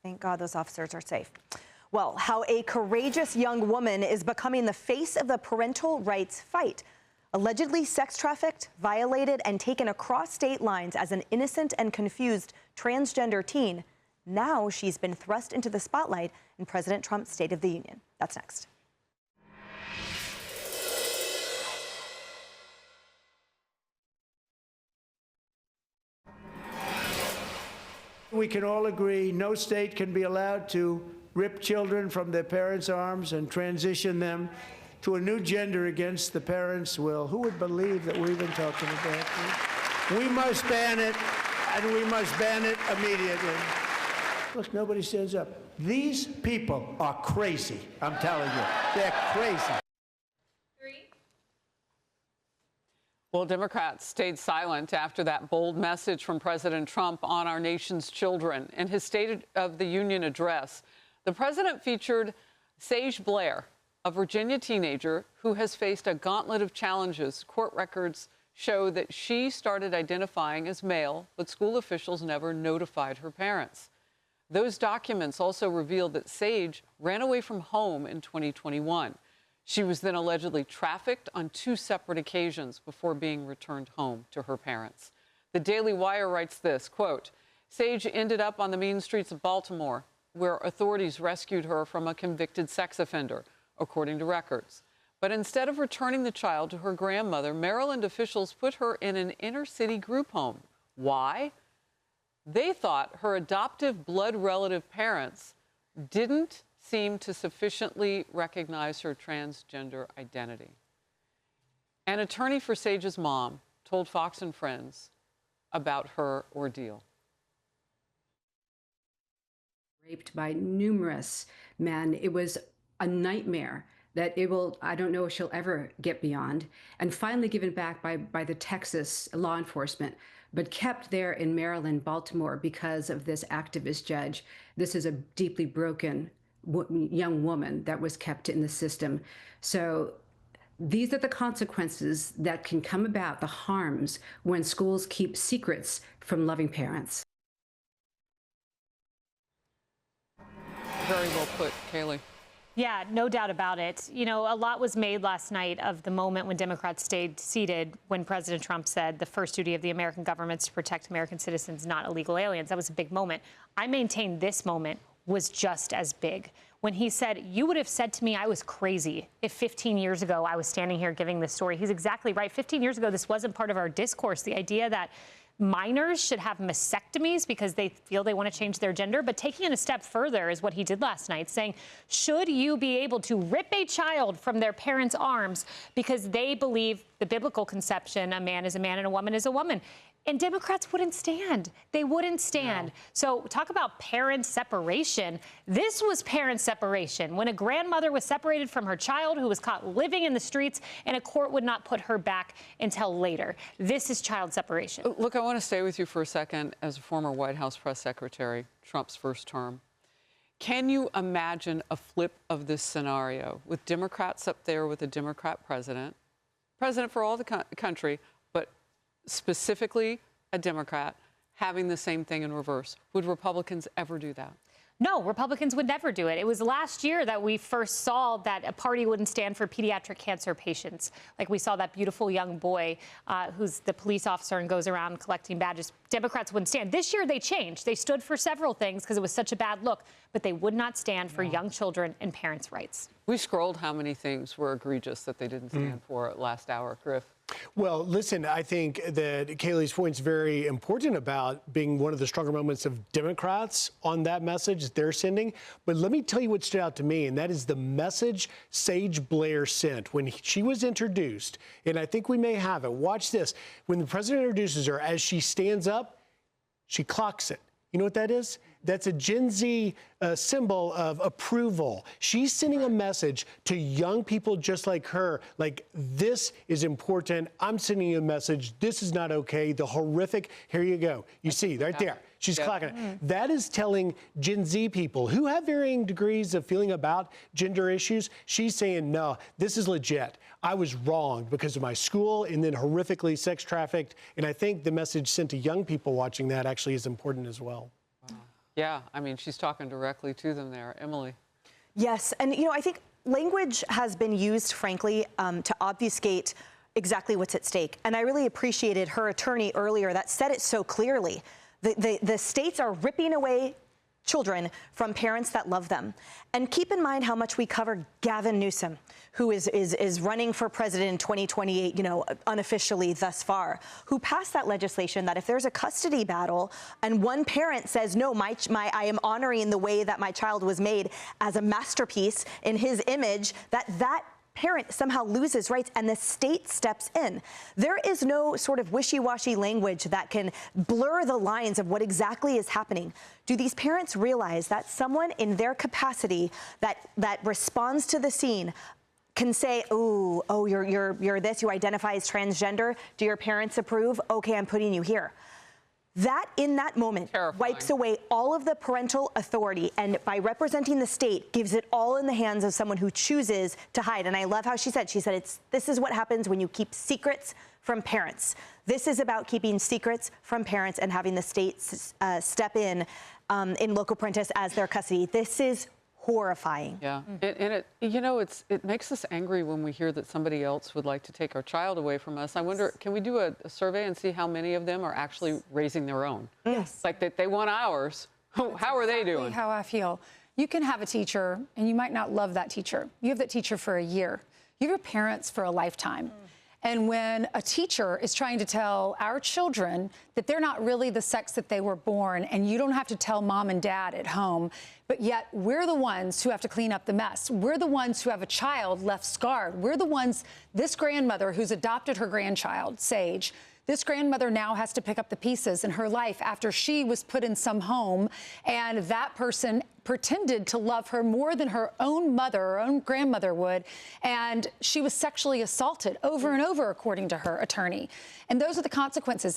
Thank God those officers are safe. Well, how a courageous young woman is becoming the face of the parental rights fight. Allegedly sex trafficked, violated, and taken across state lines as an innocent and confused transgender teen. Now she's been thrust into the spotlight in President Trump's State of the Union. That's next. We can all agree no state can be allowed to rip children from their parents' arms and transition them to a new gender against the parents' will. Who would believe that we're even talking about this? We must ban it, and we must ban it immediately. Look, nobody stands up. These people are crazy, I'm telling you. They're crazy. Well, Democrats stayed silent after that bold message from President Trump on our nation's children. In his State of the Union address, the president featured Sage Blair, a Virginia teenager who has faced a gauntlet of challenges. Court records show that she started identifying as male, but school officials never notified her parents. Those documents also revealed that Sage ran away from home in 2021. She was then allegedly trafficked on 2 separate occasions before being returned home to her parents. The Daily Wire writes this, quote, Sage ended up on the mean streets of Baltimore, where authorities rescued her from a convicted sex offender, according to records. But instead of returning the child to her grandmother, Maryland officials put her in an inner-city group home. Why? They thought her adoptive blood relative parents didn't seem to sufficiently recognize her transgender identity. An attorney for Sage's mom told Fox and Friends about her ordeal. Raped by numerous men. It was a nightmare that I don't know if she'll ever get beyond, and finally given back by the Texas law enforcement, but kept there in Maryland, Baltimore, because of this activist judge. This is a deeply broken young woman that was kept in the system. So these are the consequences that can come about, the harms, when schools keep secrets from loving parents. Very well put, Kaylee. Yeah, no doubt about it. You know, a lot was made last night of the moment when Democrats stayed seated when President Trump said the first duty of the American government is to protect American citizens, not illegal aliens. That was a big moment. I maintain this moment was just as big. When he said, you would have said to me I was crazy if 15 years ago I was standing here giving this story. He's exactly right. 15 years ago, this wasn't part of our discourse. The idea that minors should have mastectomies because they feel they want to change their gender. But taking it a step further is what he did last night, saying, should you be able to rip a child from their parents' arms because they believe the biblical conception, a man is a man and a woman is a woman? And Democrats wouldn't stand. They wouldn't stand. No. So talk about parent separation. This was parent separation. When a grandmother was separated from her child who was caught living in the streets and a court would not put her back until later. This is child separation. Look, I want to stay with you for a second as a former White House press secretary, Trump's first term. Can you imagine a flip of this scenario with Democrats up there with a Democrat president for all the country, but specifically a Democrat, having the same thing in reverse? Would Republicans ever do that? No, Republicans would never do it. It was last year that we first saw that a party wouldn't stand for pediatric cancer patients. Like we saw that beautiful young boy who's the police officer and goes around collecting badges. Democrats wouldn't stand. This year they changed. They stood for several things because it was such a bad look, but they would not stand for young children and parents' rights. We scrolled how many things were egregious that they didn't stand for last hour, Griff. Well, listen, I think that Kaylee's point is very important about being one of the stronger moments of Democrats on that message they're sending. But let me tell you what stood out to me, and that is the message Sage Blair sent when she was introduced. And I think we may have it. Watch this. When the president introduces her, as she stands up, she clocks it. You know what that is? That's a Gen Z symbol of approval. She's sending a message to young people just like her, like, this is important. I'm sending you a message. This is not okay. The horrific, here you go. You see, right there. She's clocking it. That is telling Gen Z people who have varying degrees of feeling about gender issues. She's saying, no, this is legit. I was wrong because of my school and then horrifically sex trafficked. And I think the message sent to young people watching that actually is important as well. Yeah, I mean, she's talking directly to them there. Emily. Yes, and I think language has been used, frankly, to obfuscate exactly what's at stake. And I really appreciated her attorney earlier that said it so clearly. The states are ripping away children from parents that love them. And keep in mind how much we cover Gavin Newsom, who is running for president in 2028, unofficially thus far, who passed that legislation that if there's a custody battle and one parent says, no, I am honoring the way that my child was made as a masterpiece in his image, that parent somehow loses rights and the state steps in. There is no sort of wishy-washy language that can blur the lines of what exactly is happening. Do these parents realize that someone in their capacity that responds to the scene can say, oh, you're this, you identify as transgender, do your parents approve? Okay, I'm putting you here. That, in that moment, wipes away all of the parental authority, and by representing the state, gives it all in the hands of someone who chooses to hide. And I love how she said, this is what happens when you keep secrets from parents. This is about keeping secrets from parents and having the state step in loco parentis as their custody. This is horrifying. Yeah, and it makes us angry when we hear that somebody else would like to take our child away from us. I wonder, can we do a survey and see how many of them are actually raising their own? Yes. Like that they want ours. How are they doing? How I feel. You can have a teacher, and you might not love that teacher. You have that teacher for a year. You have your parents for a lifetime. And when a teacher is trying to tell our children that they're not really the sex that they were born, and you don't have to tell mom and dad at home, but yet we're the ones who have to clean up the mess. We're the ones who have a child left scarred. We're the ones, this grandmother who's adopted her grandchild, Sage, this grandmother now has to pick up the pieces in her life after she was put in some home, and that person pretended to love her more than her own mother, her own grandmother would, and she was sexually assaulted over and over, according to her attorney. And those are the consequences.